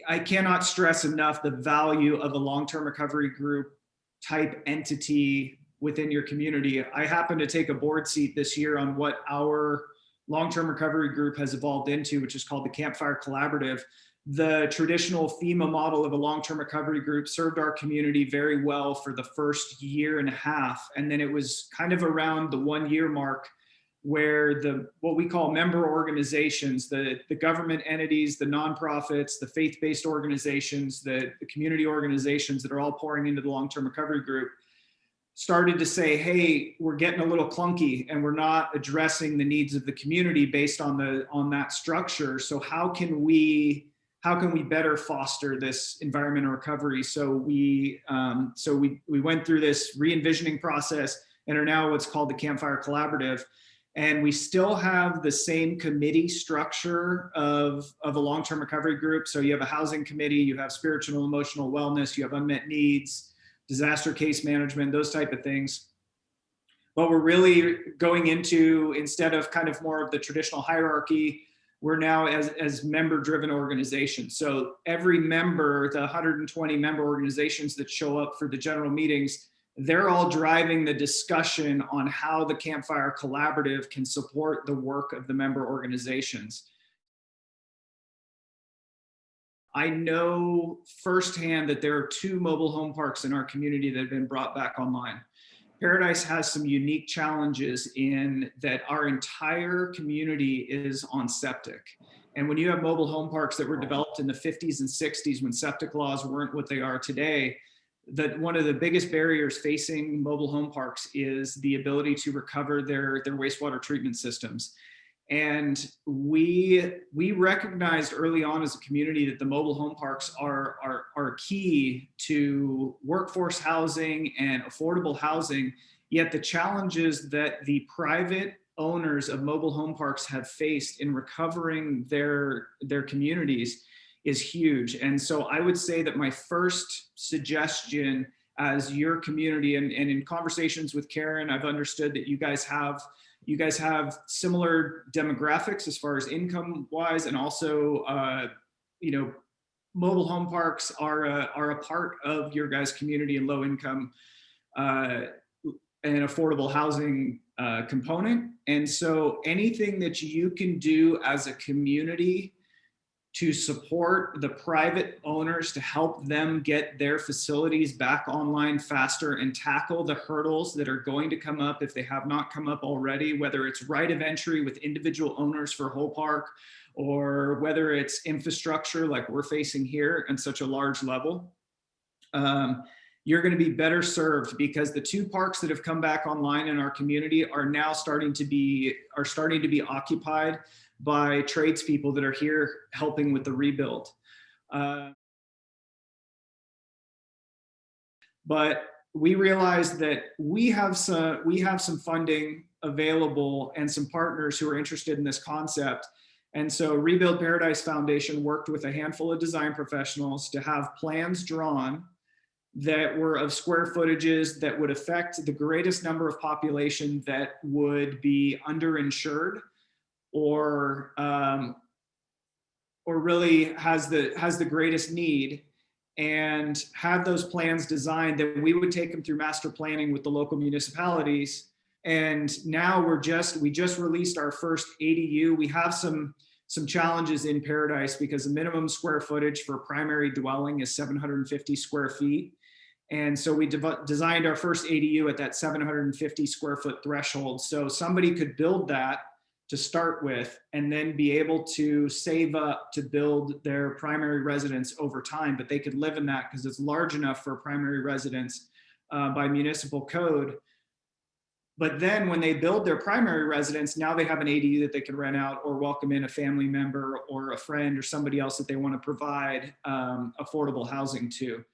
I cannot stress enough the value of a long-term recovery group type entity within your community. I happen to take a board seat this year on what our long-term recovery group has evolved into, which is called the Campfire Collaborative. The traditional FEMA model of a long-term recovery group served our community very well for the first year and a half. And then it was kind of around the 1 year mark where what we call member organizations, the government entities, the nonprofits, the faith-based organizations, the community organizations that are all pouring into the long-term recovery group started to say, hey, we're getting a little clunky and we're not addressing the needs of the community based on that structure. So how can we better foster this environment of recovery? So we went through this re-envisioning process and are now what's called the Campfire Collaborative. And we still have the same committee structure of a long-term recovery group. So you have a housing committee, you have spiritual and emotional wellness, you have unmet needs, disaster case management, those type of things. But we're really going into, instead of kind of more of the traditional hierarchy, we're now as member-driven organizations. So every member, the 120 member organizations that show up for the general meetings, they're all driving the discussion on how the Campfire Collaborative can support the work of the member organizations. I know firsthand that there are 2 mobile home parks in our community that have been brought back online. Paradise has some unique challenges in that our entire community is on septic. And when you have mobile home parks that were developed in the 50s and 60s when septic laws weren't what they are today, that one of the biggest barriers facing mobile home parks is the ability to recover their wastewater treatment systems. And we recognized early on as a community that the mobile home parks are key to workforce housing and affordable housing, yet the challenges that the private owners of mobile home parks have faced in recovering their communities is huge. And so I would say that my first suggestion as your community, and in conversations with Karen, I've understood that you guys have similar demographics as far as income wise, and also mobile home parks are a part of your guys' community and low income and affordable housing component. And so anything that you can do as a community to support the private owners to help them get their facilities back online faster and tackle the hurdles that are going to come up if they have not come up already, whether it's right of entry with individual owners for whole park, or whether it's infrastructure like we're facing here on such a large level, you're going to be better served, because the 2 parks that have come back online in our community are now starting to be occupied by tradespeople that are here helping with the rebuild. But we realized that we have some funding available and some partners who are interested in this concept. And so Rebuild Paradise Foundation worked with a handful of design professionals to have plans drawn that were of square footages that would affect the greatest number of population that would be underinsured or really has the greatest need, and have those plans designed that we would take them through master planning with the local municipalities. And now we just released our first ADU. We have some challenges in Paradise because the minimum square footage for primary dwelling is 750 square feet. And so we designed our first ADU at that 750 square foot threshold. So somebody could build that to start with, and then be able to save up to build their primary residence over time, but they could live in that because it's large enough for a primary residence by municipal code. But then when they build their primary residence, now they have an ADU that they can rent out or welcome in a family member or a friend or somebody else that they want to provide affordable housing to.